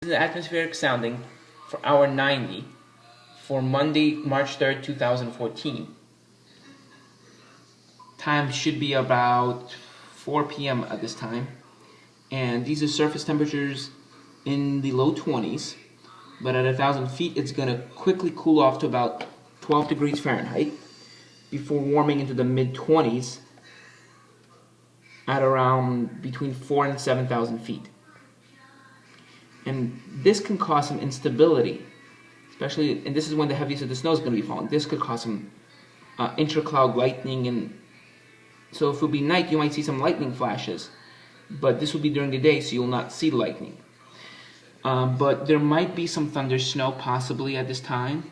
This is the atmospheric sounding for hour 90 for Monday, March 3rd, 2014. Time should be about 4 p.m. at this time. And these are surface temperatures in the low 20s. But at 1,000 feet, it's going to quickly cool off to about 12 degrees Fahrenheit before warming into the mid-20s at around between 4 and 7,000 feet. And this can cause some instability, especially, and this is when the heaviest of the snow is going to be falling. This could cause some intra-cloud lightning, and so if it will be night, you might see some lightning flashes, but this will be during the day, so you'll not see lightning. But there might be some thunder snow possibly at this time.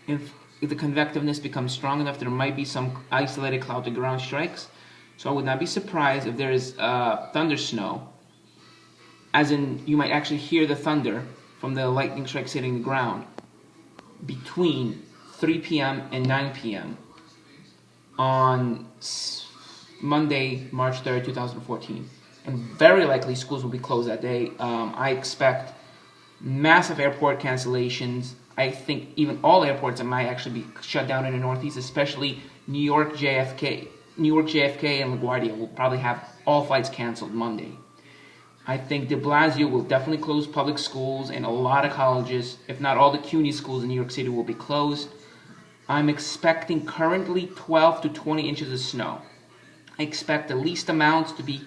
If the convectiveness becomes strong enough, there might be some isolated cloud-to-ground strikes. So I would not be surprised if there is thunder snow, as in you might actually hear the thunder from the lightning strikes hitting the ground between 3 p.m. and 9 p.m. on Monday, March 3rd, 2014. And very likely schools will be closed that day. I expect massive airport cancellations. I think even all airports might actually be shut down in the Northeast, especially New York JFK. New York JFK and LaGuardia will probably have all flights canceled Monday. I think de Blasio will definitely close public schools, and a lot of colleges, if not all the CUNY schools in New York City, will be closed. I'm expecting currently 12 to 20 inches of snow. I expect the least amounts to be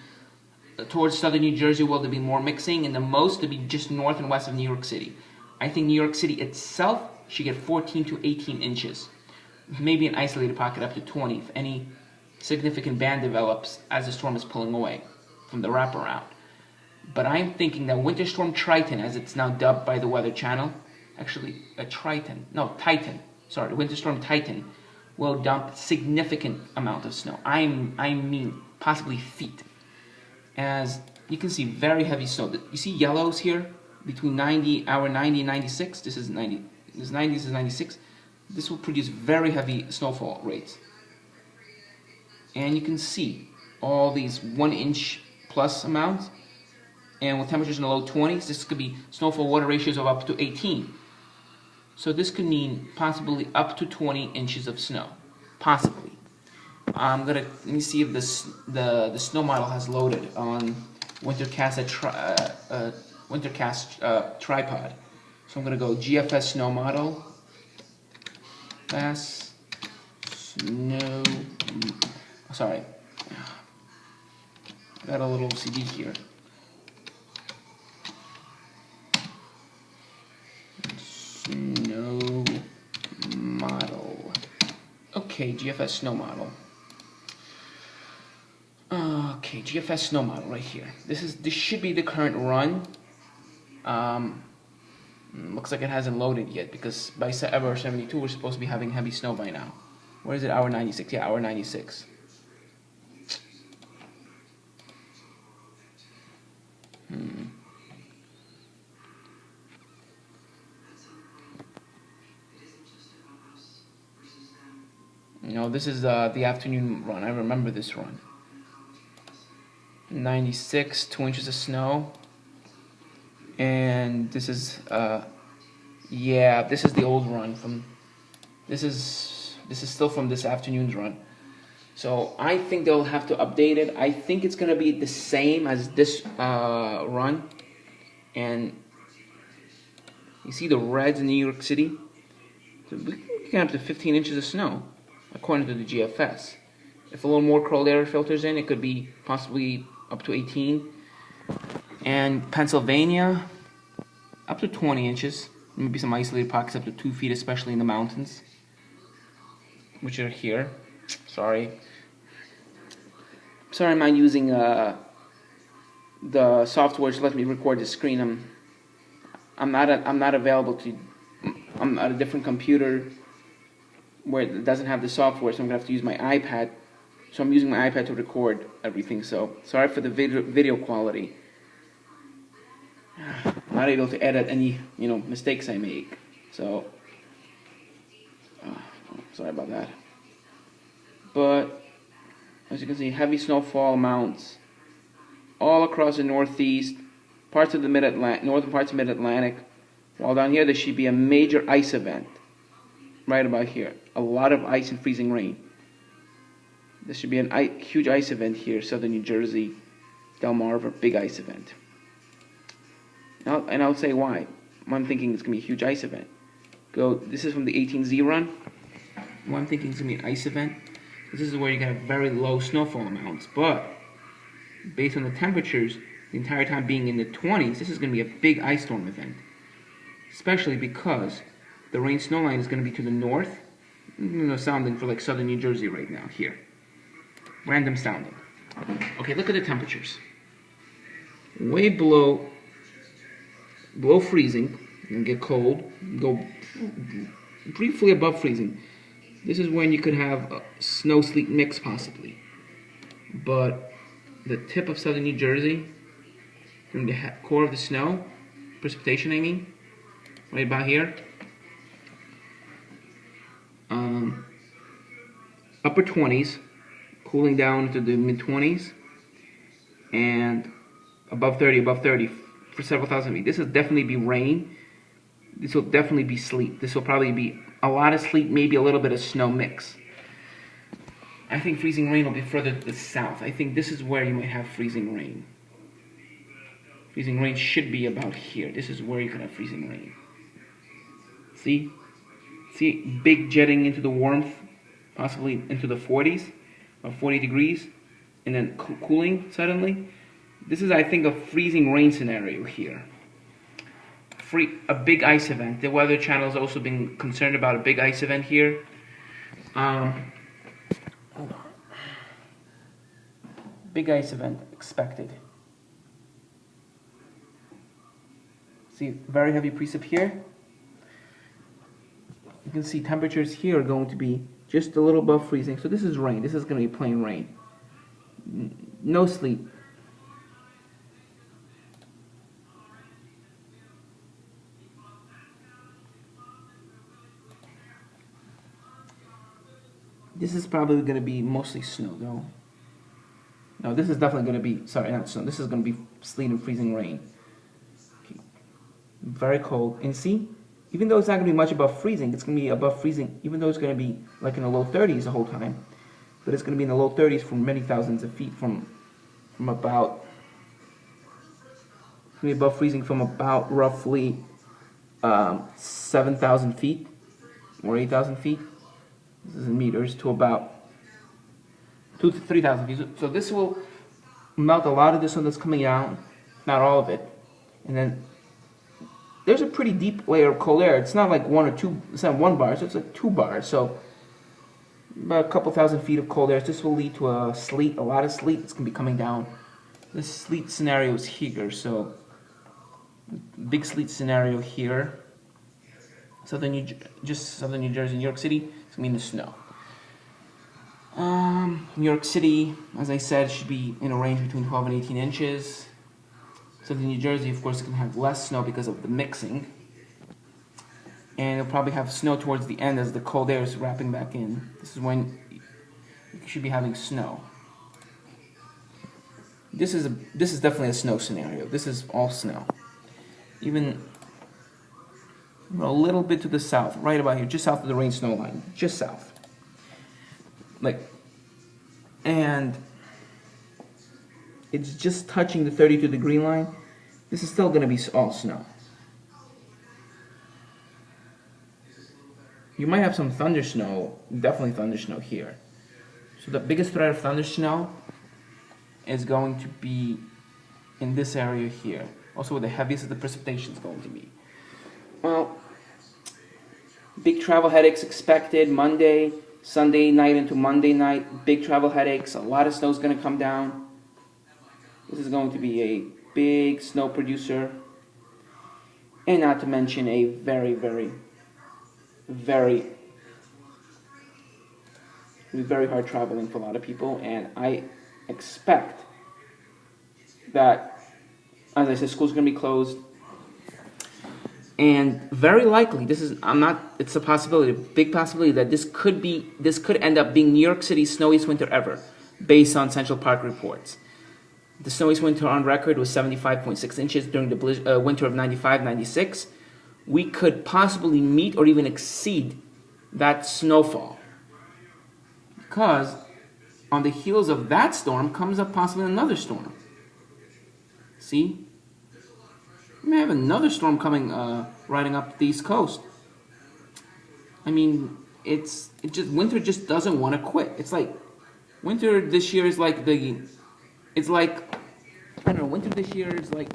towards southern New Jersey, where there'll be more mixing, and the most to be just north and west of New York City. I think New York City itself should get 14 to 18 inches. Maybe an isolated pocket up to 20 if any significant band develops as the storm is pulling away from the wraparound. But I'm thinking that Winter Storm Triton, as it's now dubbed by the Weather Channel, actually Titan, Winter Storm Titan, will dump significant amount of snow. I mean possibly feet. As you can see, very heavy snow. You see yellows here between hour 90 and 96. This is 90. This is 90. This is 96. This will produce very heavy snowfall rates. And you can see all these 1 inch plus amounts. And with temperatures in the low 20s, this could be snowfall water ratios of up to 18. So this could mean possibly up to 20 inches of snow. Possibly. Let me see if the snow model has loaded on Wintercast tripod. So I'm gonna go GFS snow model, fast snow. Sorry, got a little CD here. Snow model. Okay, GFS snow model. Okay, GFS snow model right here. This should be the current run. Looks like it hasn't loaded yet because by hour 72 we're supposed to be having heavy snow by now. Where is it? Hour 96. Yeah, hour 96. No, this is the afternoon run. I remember this run. 96, 2 inches of snow, and this is yeah, this is the old run from. This is still from this afternoon's run. So I think they'll have to update it. I think it's gonna be the same as this run, and you see the reds in New York City. So we can get up to 15 inches of snow, according to the GFS. If a little more cold air filters in, it could be possibly up to 18. And Pennsylvania, up to 20 inches. Maybe some isolated pockets up to 2 feet, especially in the mountains, which are here. Sorry, I'm not using the software to let me record the screen. I'm not available to. I'm at a different computer where it doesn't have the software, so I'm gonna have to use my iPad. So I'm using my iPad to record everything. So sorry for the video quality. I'm not able to edit any mistakes I make. So sorry about that. But as you can see, heavy snowfall amounts all across the Northeast, parts of the northern parts of Mid-Atlantic, while down here there should be a major ice event. Right about here. A lot of ice and freezing rain. There should be a huge ice event here, southern New Jersey, Delmarva, big ice event. And I'll say why. I'm thinking it's going to be a huge ice event. This is from the 18Z run. Why I'm thinking it's going to be an ice event. This is where you get very low snowfall amounts. But, based on the temperatures, the entire time being in the 20s, this is going to be a big ice storm event. Especially because the rain snow line is going to be to the north. Sounding for like southern New Jersey right now, here. Random sounding. Okay, look at the temperatures. Way below freezing, and get cold, go briefly above freezing. This is when you could have a snow-sleet mix, possibly. But the tip of southern New Jersey, from the core of the snow, precipitation I mean, right about here, upper 20s, cooling down to the mid-20s, and above 30 for several thousand feet. This will definitely be rain. This will definitely be sleet. This will probably be a lot of sleet, maybe a little bit of snow mix. I think freezing rain will be further to the south. I think this is where you might have freezing rain. Freezing rain should be about here. This is where you could have freezing rain. See? See, big jetting into the warmth, possibly into the 40s, or 40 degrees, and then cooling suddenly. This is, I think, a freezing rain scenario here. A big ice event. The Weather Channel has also been concerned about a big ice event here. Big ice event expected. See, very heavy precip here. You can see temperatures here are going to be just a little above freezing. So this is rain. This is going to be plain rain. No sleet. This is probably going to be mostly snow, though. No, this is definitely going to be, sorry, not snow. This is going to be sleet and freezing rain. Okay. Very cold. And see, even though it's not going to be much above freezing, it's going to be above freezing, even though it's going to be like in the low 30s the whole time. But it's going to be in the low 30s for many thousands of feet from about, it's going to be above freezing from about roughly 7,000 feet or 8,000 feet. This is in meters, to about 2,000 to 3,000 feet. So this will melt a lot of the snow that's coming out, not all of it. And then there's a pretty deep layer of cold air. It's not like one or two, it's not 1 bar, so it's like 2 bars. So about a couple thousand feet of cold air. This will lead to a sleet, a lot of sleet that's going to be coming down. This sleet scenario is here, so big sleet scenario here. Southern New Jersey, New York City, it's going to be in the snow. New York City, as I said, should be in a range between 12 and 18 inches. Southern New Jersey, of course, is going to have less snow because of the mixing. And it'll probably have snow towards the end as the cold air is wrapping back in. This is when you should be having snow. This is definitely a snow scenario. This is all snow. Even a little bit to the south, right about here, just south of the rain snow line, just south. And it's just touching the 32-degree line. This is still going to be all snow. You might have some thunder snow, definitely thunder snow here. So the biggest threat of thunder snow is going to be in this area here. Also where the heaviest of the precipitation is going to be. Well, big travel headaches expected Monday, Sunday night into Monday night. Big travel headaches. A lot of snow is going to come down. This is going to be a big snow producer. And not to mention a very hard traveling for a lot of people. And I expect that, as I said, school's going to be closed. And very likely, it's a possibility, a big possibility that this could end up being New York City's snowiest winter ever, based on Central Park reports. The snowiest winter on record was 75.6 inches during the winter of 95-96. We could possibly meet or even exceed that snowfall. Because on the heels of that storm comes up possibly another storm. See? We may have another storm coming, riding up the East Coast. I mean, winter just doesn't want to quit. It's like, winter this year is like I don't know, winter this year is like,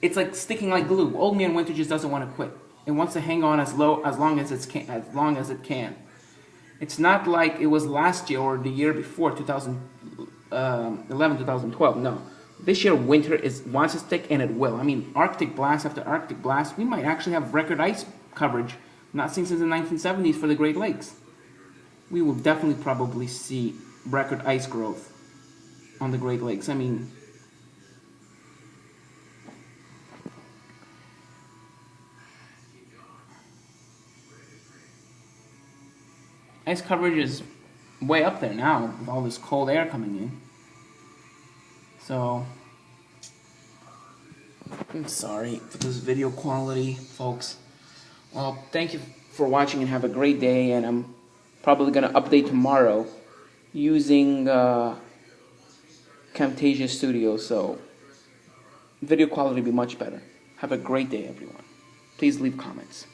it's like sticking like glue. Old man winter just doesn't want to quit. It wants to hang on as long as it can. It's not like it was last year or the year before, 2011, 2012. No. This year, winter wants to stick, and it will. I mean, Arctic blast after Arctic blast, we might actually have record ice coverage not seen since the 1970s for the Great Lakes. We will definitely probably see record ice growth on the Great Lakes. I mean, ice coverage is way up there now with all this cold air coming in. So, I'm sorry for this video quality, folks. Well, thank you for watching and have a great day. And I'm probably going to update tomorrow using Camtasia Studio, so video quality will be much better. Have a great day, everyone. Please leave comments.